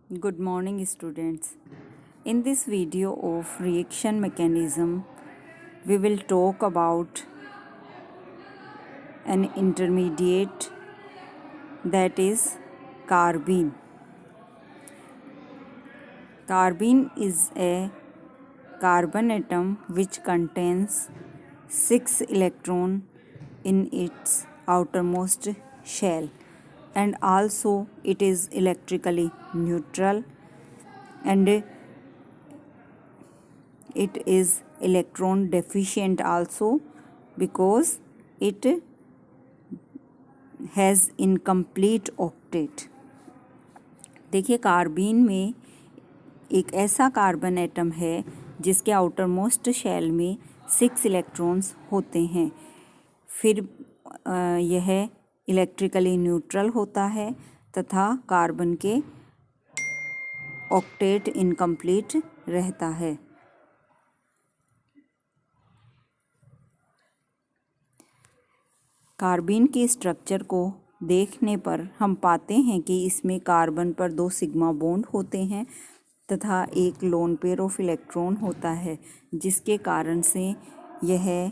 Good morning, students. In this video of reaction mechanism, we will talk about an intermediate, that is carbene. Carbene is a carbon atom which contains 6 electrons in its outermost shell, and also it is electrically neutral, and it is electron deficient also because it has incomplete octet. देखिए, carbene में एक ऐसा carbon atom है जिसके outer most shell में 6 electrons होते हैं। फिर यह इलेक्ट्रिकली न्यूट्रल होता है तथा कार्बन के ऑक्टेट इनकम्प्लीट रहता है। कार्बीन के स्ट्रक्चर को देखने पर हम पाते हैं कि इसमें कार्बन पर 2 सिग्मा बॉन्ड होते हैं तथा एक लोन पेयर ऑफ इलेक्ट्रॉन होता है, जिसके कारण से यह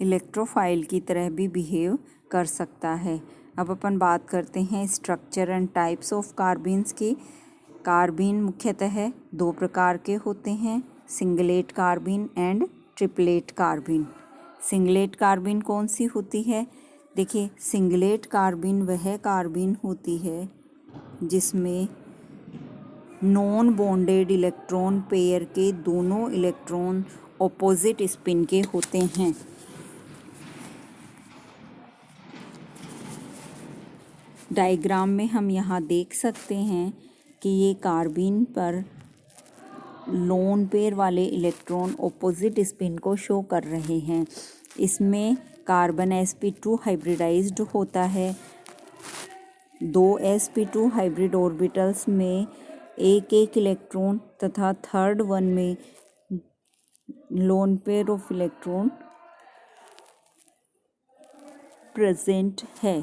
इलेक्ट्रोफाइल की तरह भी बिहेव कर सकता है। अब अपन बात करते हैं स्ट्रक्चर एंड टाइप्स ऑफ कार्बीन्स की। कार्बीन मुख्यतः 2 प्रकार के होते हैं, singlet carbene and triplet carbene. Singlet carbene कौन सी होती है? देखिए, सिंगलेट कार्बीन वह कार्बीन होती है जिसमें नॉन बॉन्डेड इलेक्ट्रॉन पेयर के दोनों इलेक्ट्रॉन ऑपोजिट स्पिन के होते हैं। डायग्राम में हम यहाँ देख सकते हैं कि ये कार्बीन पर लोन पेयर वाले इलेक्ट्रॉन ऑपोजिट स्पिन को शो कर रहे हैं। इसमें कार्बन sp2 हाइब्रिडाइज्ड होता है। 2 sp2 हाइब्रिड ऑर्बिटल्स में एक इलेक्ट्रॉन तथा थर्ड वन में lone pair of electron present है।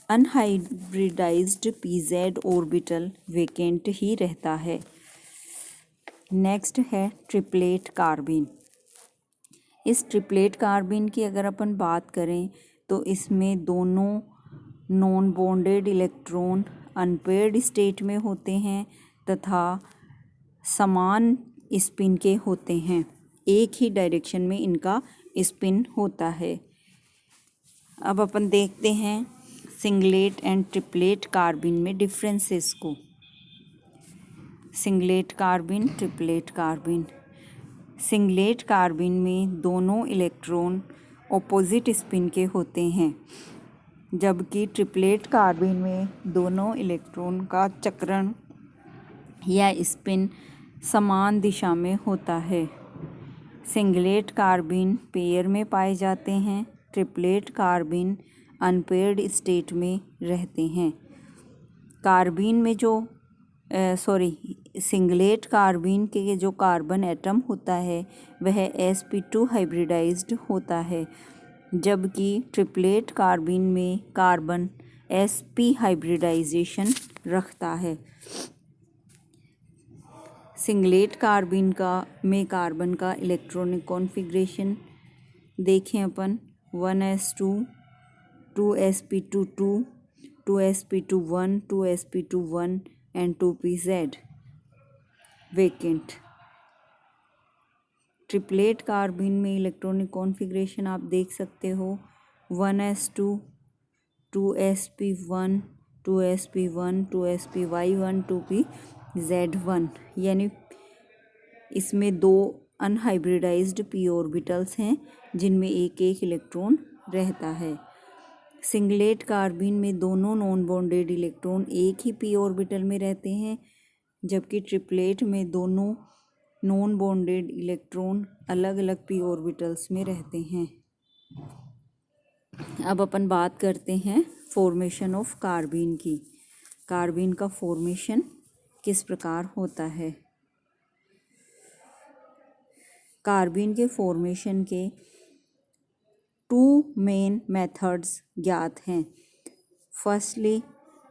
अनहाइब्रिडाइज्ड pz ऑर्बिटल वेकेंट ही रहता है। नेक्स्ट है ट्रिपलेट कार्बीन। इस ट्रिपलेट कार्बीन की अगर अपन बात करें तो इसमें दोनों non bonded electron unpaired state में होते हैं तथा समान स्पिन के होते हैं। एक ही डायरेक्शन में इनका स्पिन होता है। अब अपन देखते हैं सिंगलेट एंड ट्रिपलेट कार्बीन में डिफरेंसेस को। Singlet carbene, triplet carbene. Singlet carbene में दोनों इलेक्ट्रॉन ऑपोजिट स्पिन के होते हैं, जबकि ट्रिपलेट कार्बीन में दोनों इलेक्ट्रॉन का चक्रण या स्पिन समान दिशा में होता है। सिंगलेट कार्बीन पेयर में पाए जाते हैं, ट्रिपलेट कार्बीन अनपेयर्ड स्टेट में रहते हैं। कार्बीन में सिंगलेट कार्बीन के जो कार्बन एटम होता है वह sp2 हाइब्रिडाइज्ड होता है, जबकि ट्रिपलेट कार्बीन में कार्बन sp हाइब्रिडाइजेशन रखता है। सिंगलेट कार्बीन में कार्बन का इलेक्ट्रॉनिक कॉन्फ़िगरेशन देखें अपन 1s2, 2sp2, 2sp2, 2sp2 and 2pz vacant. Triplet carbene में इलेक्ट्रॉनिक कॉन्फ़िगरेशन आप देख सकते हो 1s2, 2sp1, 2sp1, 2spy1, 2pz1, यानी इसमें 2 अनहाइब्रिडाइज्ड p ऑर्बिटल्स हैं जिनमें एक इलेक्ट्रॉन रहता है। सिंगलेट कार्बीन में दोनों नॉन बॉन्डेड इलेक्ट्रॉन एक ही p ऑर्बिटल में रहते हैं, जबकि ट्रिपलेट में दोनों नॉन बॉन्डेड इलेक्ट्रॉन अलग अलग p ऑर्बिटल्स में रहते हैं। अब अपन बात करते हैं फॉर्मेशन ऑफ कार्बीन की। कार्बीन का फॉर्मेशन किस प्रकार होता है? कार्बीन के फॉर्मेशन के 2 मेन मेथड्स ज्ञात हैं। फर्स्टली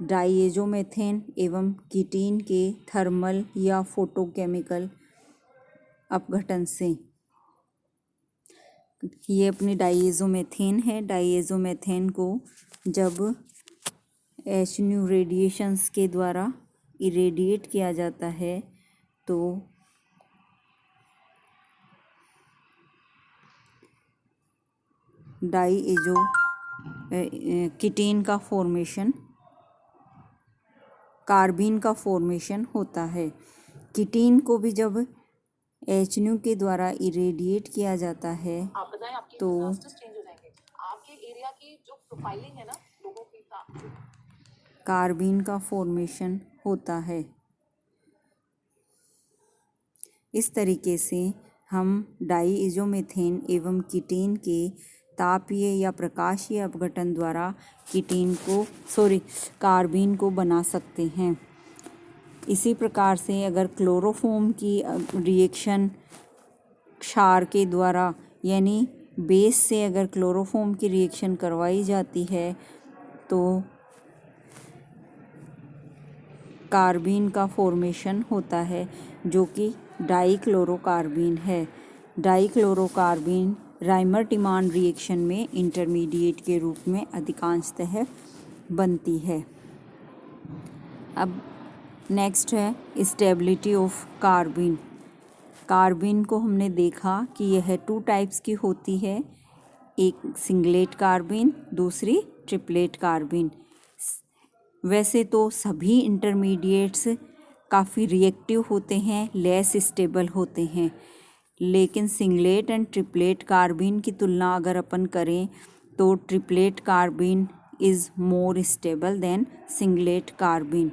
डाईएजोमेथेन एवं कीटीन के थर्मल या फोटोकेमिकल अपघटन से। ये अपनी डाईएजोमेथेन है। डाईएजोमेथेन को जब एच रेडिएशंस के द्वारा इरेडिएट किया जाता है तो डाईएजो कीटीन का फॉर्मेशन, कार्बिन का फॉर्मेशन होता है। कीटीन को भी जब एच के द्वारा इरेडिएट किया जाता है तो कार्बिन का फॉर्मेशन होता है। इस तरीके से हम डाईएजोमेथेन एवं कीटीन के तापीय या प्रकाशीय अपघटन द्वारा कार्बिन को बना सकते हैं। इसी प्रकार से अगर क्लोरोफॉर्म की रिएक्शन क्षार के द्वारा यानी बेस से अगर क्लोरोफॉर्म की रिएक्शन करवाई जाती है तो कार्बिन का फॉर्मेशन होता है जो कि डाईक्लोरोकार्बिन है। डाईक्लोरोकार्बिन राइमर-टिमान रिएक्शन में इंटरमीडिएट के रूप में अधिकांशतः बनती है। अब नेक्स्ट है स्टेबिलिटी ऑफ कार्बिन। कार्बिन को हमने देखा कि यह 2 टाइप्स की होती है, एक सिंगलेट कार्बिन, दूसरी ट्रिपलेट कार्बिन। वैसे तो सभी इंटरमीडिएट्स काफ़ी रिएक्टिव होते हैं, लेस स्टेबल होते हैं, लेकिन सिंगलेट एंड ट्रिपलेट कार्बिन की तुलना अगर अपन करें तो triplet carbene is more stable than singlet carbene,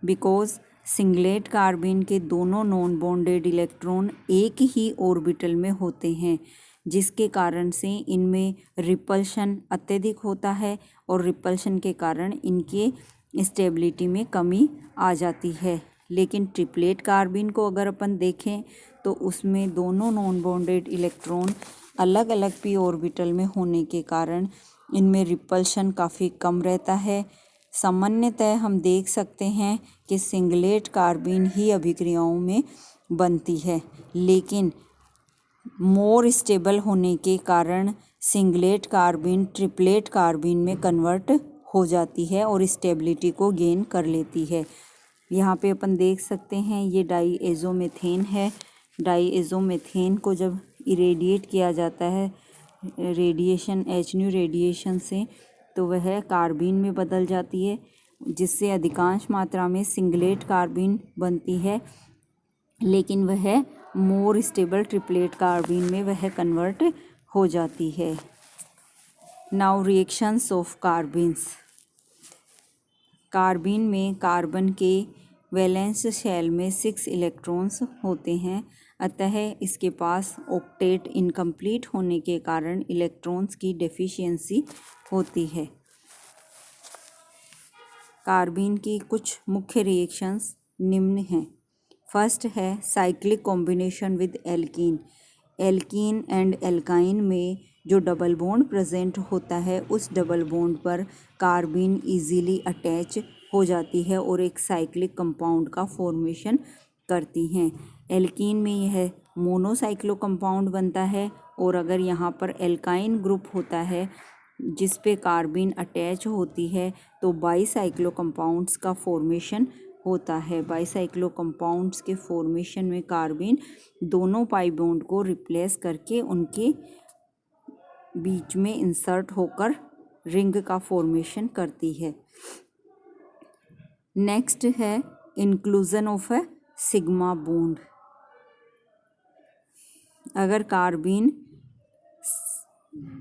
because singlet carbene के दोनों नॉन बॉन्डेड इलेक्ट्रॉन एक ही ऑर्बिटल में होते हैं, जिसके कारण से इनमें रिपल्शन अत्यधिक होता है और रिपल्शन के कारण इनके स्टेबिलिटी में कमी आ जाती है। लेकिन ट्रिपलेट कार्बिन को अगर अपन देखें तो उसमें दोनों नॉन बॉन्डेड इलेक्ट्रॉन अलग अलग पी ऑर्बिटल में होने के कारण इनमें रिपल्शन काफ़ी कम रहता है। सामान्यतः हम देख सकते हैं कि सिंगलेट कार्बिन ही अभिक्रियाओं में बनती है, लेकिन मोर स्टेबल होने के कारण सिंगलेट कार्बिन ट्रिपलेट कार्बिन में कन्वर्ट हो जाती है और स्टेबिलिटी को गेन कर लेती है। यहाँ पे अपन देख सकते हैं ये डाईएजोमेथेन है। डाईएजोमेथेन को जब इरेडिएट किया जाता है रेडिएशन रेडिएशन से तो वह कार्बिन में बदल जाती है, जिससे अधिकांश मात्रा में सिंगलेट कार्बिन बनती है, लेकिन वह मोर स्टेबल ट्रिपलेट कार्बिन में वह कन्वर्ट हो जाती है। Now reactions of carbenes. Carbene में कार्बन के वैलेंस शेल में 6 इलेक्ट्रॉन्स होते हैं, अतः इसके पास ऑक्टेट इनकम्प्लीट होने के कारण इलेक्ट्रॉन्स की डेफिशिएंसी होती है। कार्बिन की कुछ मुख्य रिएक्शंस निम्न हैं। फर्स्ट है cyclic combination with alkene. Alkene and alkyne में जो डबल बॉन्ड प्रेजेंट होता है उस डबल बॉन्ड पर कार्बिन इजीली अटैच हो जाती है और एक साइक्लिक कंपाउंड का फॉर्मेशन करती हैं। एल्कीन में यह मोनोसाइक्लो कंपाउंड बनता है और अगर यहाँ पर एल्काइन ग्रुप होता है जिस पे कार्बिन अटैच होती है तो बाईसाइक्लो कंपाउंड्स का फॉर्मेशन होता है। बाईसाइक्लो कंपाउंड्स के फॉर्मेशन में कार्बिन दोनों पाई बॉन्ड को रिप्लेस करके उनके बीच में इंसर्ट होकर रिंग का फॉर्मेशन करती है। नेक्स्ट है inclusion of A sigma bond. अगर कार्बिन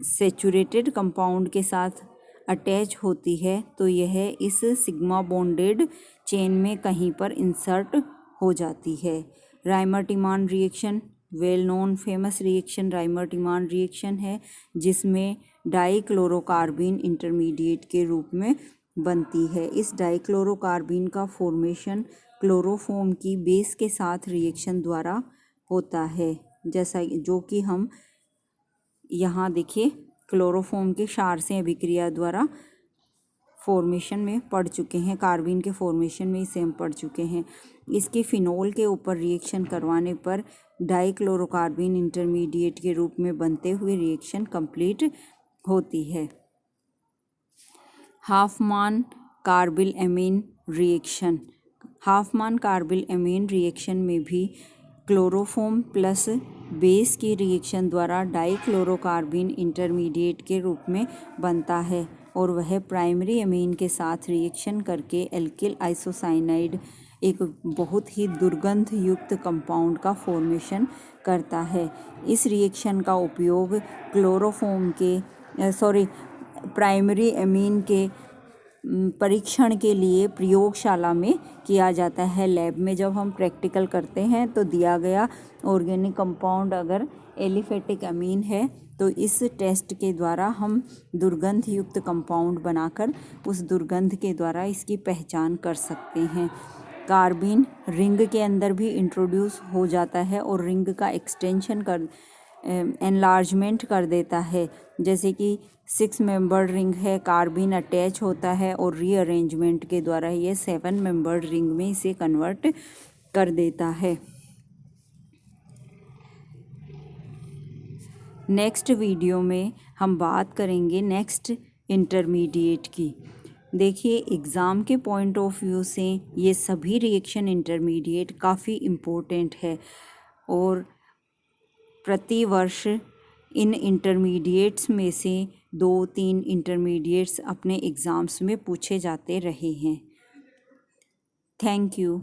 सेचुरेटेड कंपाउंड के साथ अटैच होती है तो यह इस सिग्मा बॉन्डेड चेन में कहीं पर इंसर्ट हो जाती है। Reimer Tiemann reaction well known famous reaction Reimer Tiemann reaction है, जिसमें डाईक्लोरोकार्बिन इंटरमीडिएट के रूप में बनती है। इस डाईक्लोरोकार्बिन का फॉर्मेशन क्लोरोफॉर्म की बेस के साथ रिएक्शन द्वारा होता है, जैसा जो कि हम यहाँ देखिए क्लोरोफॉर्म के क्षार से अभिक्रिया द्वारा फॉर्मेशन में पढ़ चुके हैं, कार्बिन के फॉर्मेशन में इसे हम पढ़ चुके हैं। इसके फिनोल के ऊपर रिएक्शन करवाने पर डाइक्लोरोकार्बिन इंटरमीडिएट के रूप में बनते हुए रिएक्शन कंप्लीट होती है। Hofmann carbylamine reaction. Hofmann carbylamine reaction में भी क्लोरोफॉर्म प्लस बेस की रिएक्शन द्वारा डाइक्लोरोकार्बिन इंटरमीडिएट के रूप में बनता है और वह प्राइमरी एमीन के साथ रिएक्शन करके एल्किल आइसोसाइनाइड एक बहुत ही दुर्गंध युक्त कंपाउंड का फॉर्मेशन करता है। इस रिएक्शन का उपयोग क्लोरोफॉर्म के प्राइमरी एमीन के परीक्षण के लिए प्रयोगशाला में किया जाता है। लैब में जब हम प्रैक्टिकल करते हैं तो दिया गया ऑर्गेनिक कंपाउंड अगर एलिफेटिक अमीन है तो इस टेस्ट के द्वारा हम दुर्गंध युक्त कंपाउंड बनाकर उस दुर्गंध के द्वारा इसकी पहचान कर सकते हैं। कार्बिन रिंग के अंदर भी इंट्रोड्यूस हो जाता है और रिंग का एक्सटेंशन एनलार्जमेंट कर देता है। जैसे कि 6 मेंबर्ड रिंग है, कार्बिन अटैच होता है और रीअरेंजमेंट के द्वारा ये 7 मेंबर्ड रिंग में इसे कन्वर्ट कर देता है। नेक्स्ट वीडियो में हम बात करेंगे नेक्स्ट इंटरमीडिएट की। देखिए, एग्ज़ाम के पॉइंट ऑफ व्यू से ये सभी रिएक्शन इंटरमीडिएट काफ़ी इम्पोर्टेंट है और प्रति वर्ष इन इंटरमीडिएट्स में से 2-3 इंटरमीडिएट्स अपने एग्ज़ाम्स में पूछे जाते रहे हैं। Thank you.